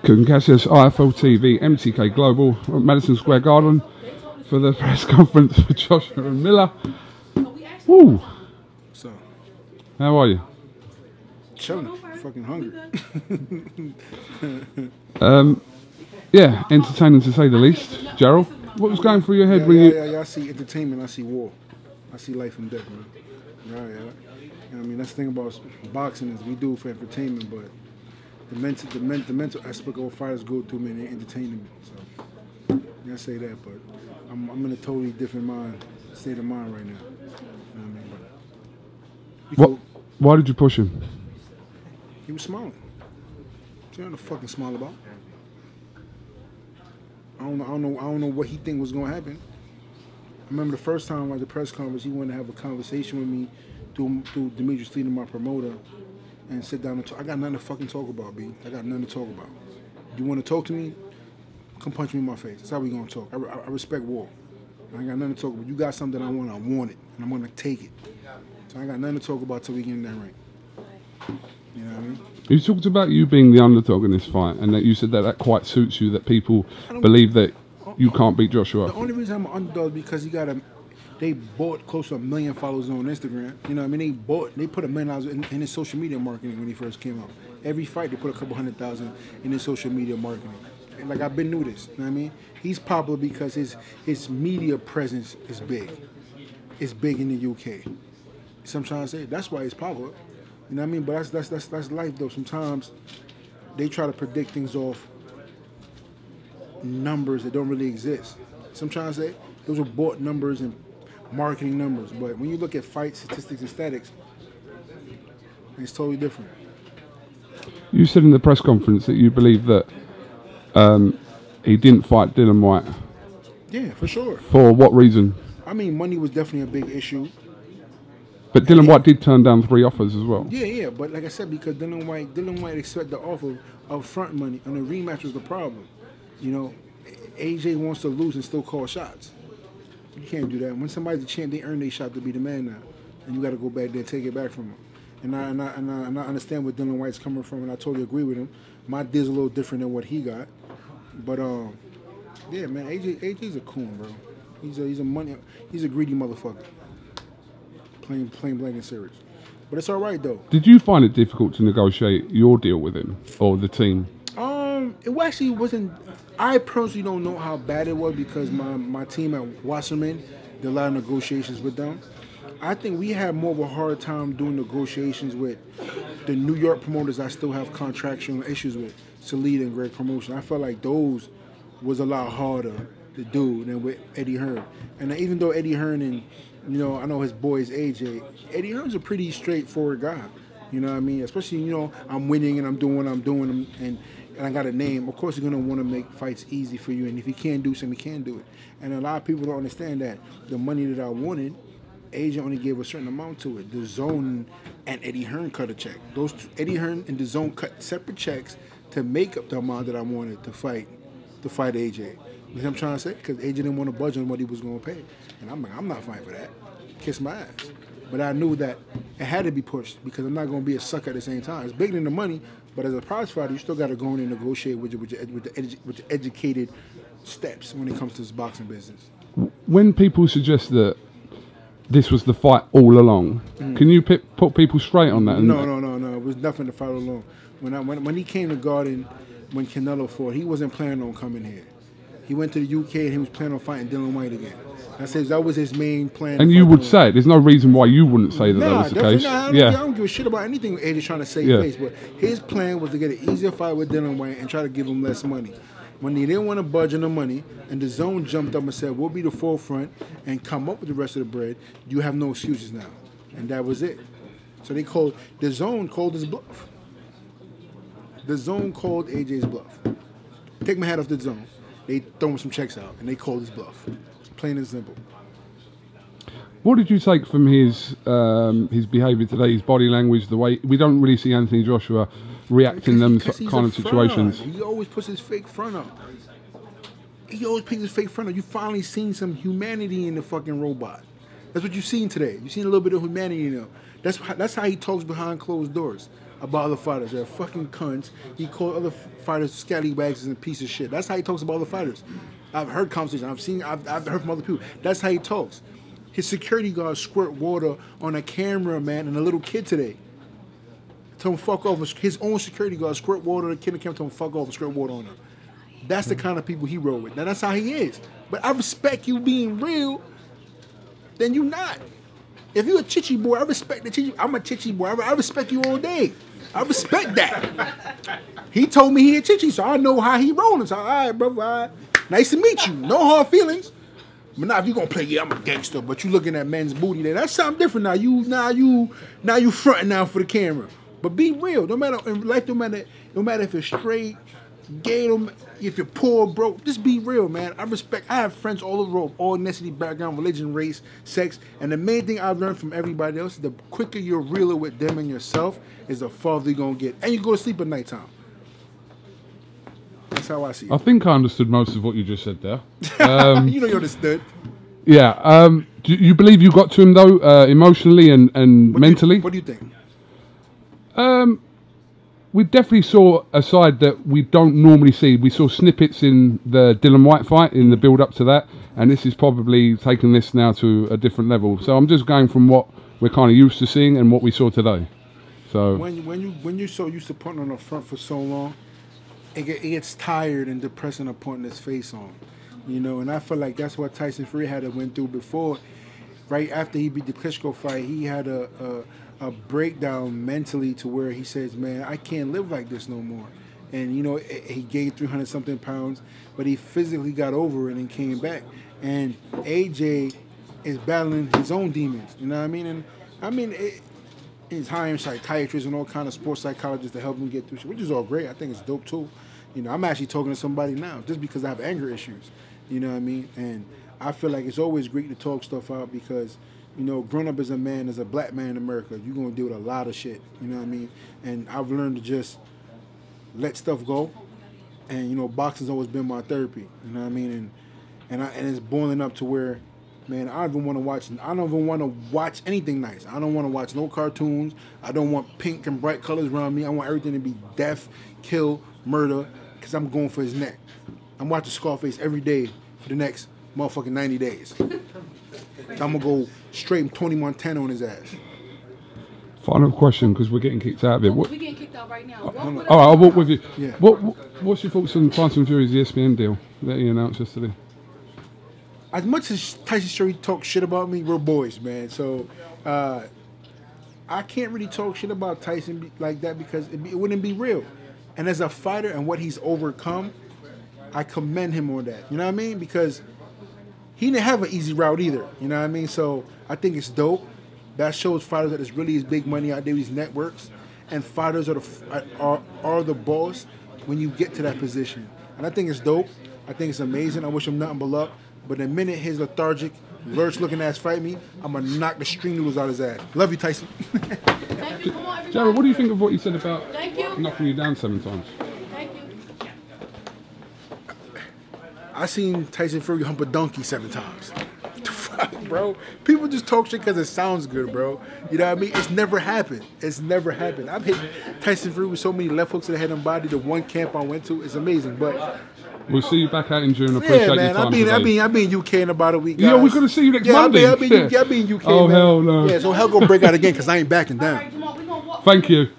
KUGAN, CASSIUS, IFL TV, MTK Global, at Madison Square Garden for the press conference for Joshua and Miller. Woo! So, how are you? chilling, fucking hungry. Yeah, entertaining to say the least. Jarrell, what was going through your head when you... Yeah, I see entertainment, I see war. I see life and death, man. Yeah. You know what I mean, that's the thing about boxing is we do it for entertainment, but the mental aspect of what fighters go through, man, they're entertaining me. So, yeah, I say that, but I'm in a totally different state of mind right now. You know what I mean? But why did you push him? He was smiling. What's there to fucking smile about? I don't know what he think was gonna happen. I remember the first time at the press conference, he wanted to have a conversation with me through Demetrius Lee, my promoter, and sit down and talk. I got nothing to fucking talk about, B. I got nothing to talk about. You want to talk to me? Come punch me in my face. That's how we gonna talk. I respect war. I ain't got nothing to talk about. You got something I want it, and I'm gonna take it. So I ain't got nothing to talk about till we get in that ring. You know what I mean? You talked about you being the underdog in this fight, and that you said that quite suits you, that people believe that you can't beat Joshua. The only reason I'm an underdog is because they bought close to 1 million followers on Instagram. You know what I mean? They put $1 million in his social media marketing when he first came out. Every fight, they put a couple 100,000 in his social media marketing. And like, I've been new this, you know what I mean? He's popular because his media presence is big. It's big in the UK. So I'm trying to say, that's why he's popular. You know what I mean? But that's life, though. Sometimes they try to predict things off numbers that don't really exist. So I'm trying to say, those are bought numbers and marketing numbers. But when you look at fight statistics and statics, it's totally different. You said in the press conference that you believe that he didn't fight Dillian Whyte. Yeah, for sure. For what reason? I mean, money was definitely a big issue. But Dillian Whyte did turn down 3 offers as well. Yeah, but like I said, because Dillian Whyte accepted the offer of front money, and the rematch was the problem. You know, AJ wants to lose and still call shots. You can't do that. When somebody's a champ, they earn their shot to be the man now, and you got to go back there and take it back from him. And I understand where Dillian Whyte's coming from, and I totally agree with him. My deal's a little different than what he got, but yeah, man, AJ's a coon, bro. He's a greedy motherfucker. Plain blank and serious. But it's all right, though. Did you find it difficult to negotiate your deal with him or the team? It actually wasn't. I personally don't know how bad it was because my team at Wasserman did a lot of negotiations with them. I think we had more of a hard time doing negotiations with the New York promoters I still have contractual issues with, Salida and Greg Promotion. I felt like those was a lot harder to do than with Eddie Hearn. And even though Eddie Hearn and, you know, I know his boy is AJ, Eddie Hearn's a pretty straightforward guy. You know what I mean? Especially, you know, I'm winning and I'm doing what I'm doing and I got a name. Of course, he's going to want to make fights easy for you. And if he can't do something, he can't do it. And a lot of people don't understand that the money that I wanted, AJ only gave a certain amount to it. The Zone and Eddie Hearn cut a check. Those two, Eddie Hearn and the Zone cut separate checks to make up the amount that I wanted to fight AJ. You know what I'm trying to say? Because AJ didn't want to budge on what he was going to pay. And I'm like, I'm not fighting for that. Kiss my ass. But I knew that it had to be pushed because I'm not going to be a sucker at the same time. It's bigger than the money, but as a prize fighter, you still got to go in and negotiate with the educated steps when it comes to this boxing business. When people suggest that this was the fight all along, can you put people straight on that? No. It was nothing to fight along. When he came to Garden, when Canelo fought, he wasn't planning on coming here. He went to the UK and he was planning on fighting Dillian Whyte again. That was his main plan. And you would say it. There's no reason why you wouldn't say that that was the case. I don't give a shit about anything AJ's trying to save face, but his plan was to get an easier fight with Dillian Whyte and try to give him less money. When he didn't want to budge on the money, and the Zone jumped up and said, we'll be the forefront and come up with the rest of the bread, you have no excuses now. And that was it. So the Zone called his bluff. The Zone called AJ's bluff. Take my hat off the Zone. They throw him some checks out, and they called his bluff. Plain and simple. What did you take from his behaviour today, his body language, the way we don't really see Anthony Joshua react in them kind of situations? He always puts his fake front up. You finally seen some humanity in the fucking robot. That's what you've seen today. You've seen a little bit of humanity in him. That's how he talks behind closed doors. about other fighters. They're fucking cunts. He called other fighters scallywags and piece of shit. That's how he talks about other fighters. I've heard conversations. I've heard from other people. That's how he talks. His security guard squirt water on a cameraman and a little kid today. Told him fuck off. His own security guard squirt water on a kid and told him fuck off and squirt water on him. That's the kind of people he roll with. Now that's how he is. But I respect you being real. Then you not. If you a chichi boy, I respect the chichi. I'm a chichi boy. I respect you all day. I respect that. He told me he a chichi, so I know how he rolling. So all right, brother. All right. Nice to meet you. No hard feelings. But now if you gonna play, yeah, I'm a gangster, but you looking at men's booty, then that's something different. Now you fronting now for the camera. But be real. No matter in life, no matter if you're straight, gay, if you're poor, broke, just be real, man. I have friends all over, all ethnicity, background, religion, race, sex, and the main thing I've learned from everybody else is the quicker you're realer with them and yourself is the farther you're gonna get. And you go to sleep at nighttime. That's how I see it. I think I understood most of what you just said there. You know you understood. Yeah. Do you believe you got to him though, emotionally and mentally? What do you think? We definitely saw a side that we don't normally see. We saw snippets in the Dylan White fight, in the build-up to that, and this is probably taking this now to a different level. So I'm just going from what we're kind of used to seeing and what we saw today. So when you're so used to putting on the front for so long, it gets tired and depressing of putting his face on, you know. And I feel like that's what Tyson Fury had to went through before. Right after he beat the Klitschko fight, he had a breakdown mentally to where he says, man, I can't live like this no more. And, you know, he gained 300-something pounds, but he physically got over it and came back. And AJ is battling his own demons, you know what I mean? And, I mean, he's hiring psychiatrists and all kind of sports psychologists to help him get through shit, which is all great. I think it's dope, too. You know, I'm actually talking to somebody now just because I have anger issues, you know what I mean? And I feel like it's always great to talk stuff out because, you know, growing up as a man, as a black man in America, you're going to deal with a lot of shit, you know what I mean? And I've learned to just let stuff go. And, you know, boxing's always been my therapy, you know what I mean? And it's boiling up to where, man, I don't even want to watch anything nice. I don't want to watch no cartoons. I don't want pink and bright colors around me. I want everything to be death, kill, murder, because I'm going for his neck. I'm watching Scarface every day for the next motherfucking 90 days. I'm going to go straight 20 Montana on his ass. Final question, because we're getting kicked out of it. We're getting kicked out right now. All right, I'll walk with you. Yeah. What's your thoughts on Tyson Fury's ESPN deal that he announced yesterday? As much as Tyson Fury talks shit about me, we're boys, man. So I can't really talk shit about Tyson like that because it wouldn't be real. And as a fighter and what he's overcome, I commend him on that. You know what I mean? Because he didn't have an easy route either. You know what I mean? So I think it's dope. That shows fighters that there's really is big money out there, these networks, and fighters are the boss when you get to that position. And I think it's dope. I think it's amazing. I wish him nothing but luck. But the minute his lethargic, lurch-looking ass fight me, I'm going to knock the string noodles out his ass. Love you, Tyson. Thank you. Come on, everybody. Jarrell, what do you think of what you said about you. knocking you down 7 times? Thank you. I seen Tyson Fury hump a donkey 7 times. Bro, people just talk shit because it sounds good, bro. You know what I mean? It's never happened. It's never happened. I've hit Tyson Fury with so many left hooks to the head and body. The one camp I went to is amazing. But we'll see you back out in June. Appreciate man, your time I'll be in UK in about a week, guys. Yeah, we're gonna see you next Monday. I'll be in UK. Oh, man. hell no. Yeah, so hell gonna break out again because I ain't backing down. All right, come on, we gonna walk. Thank you.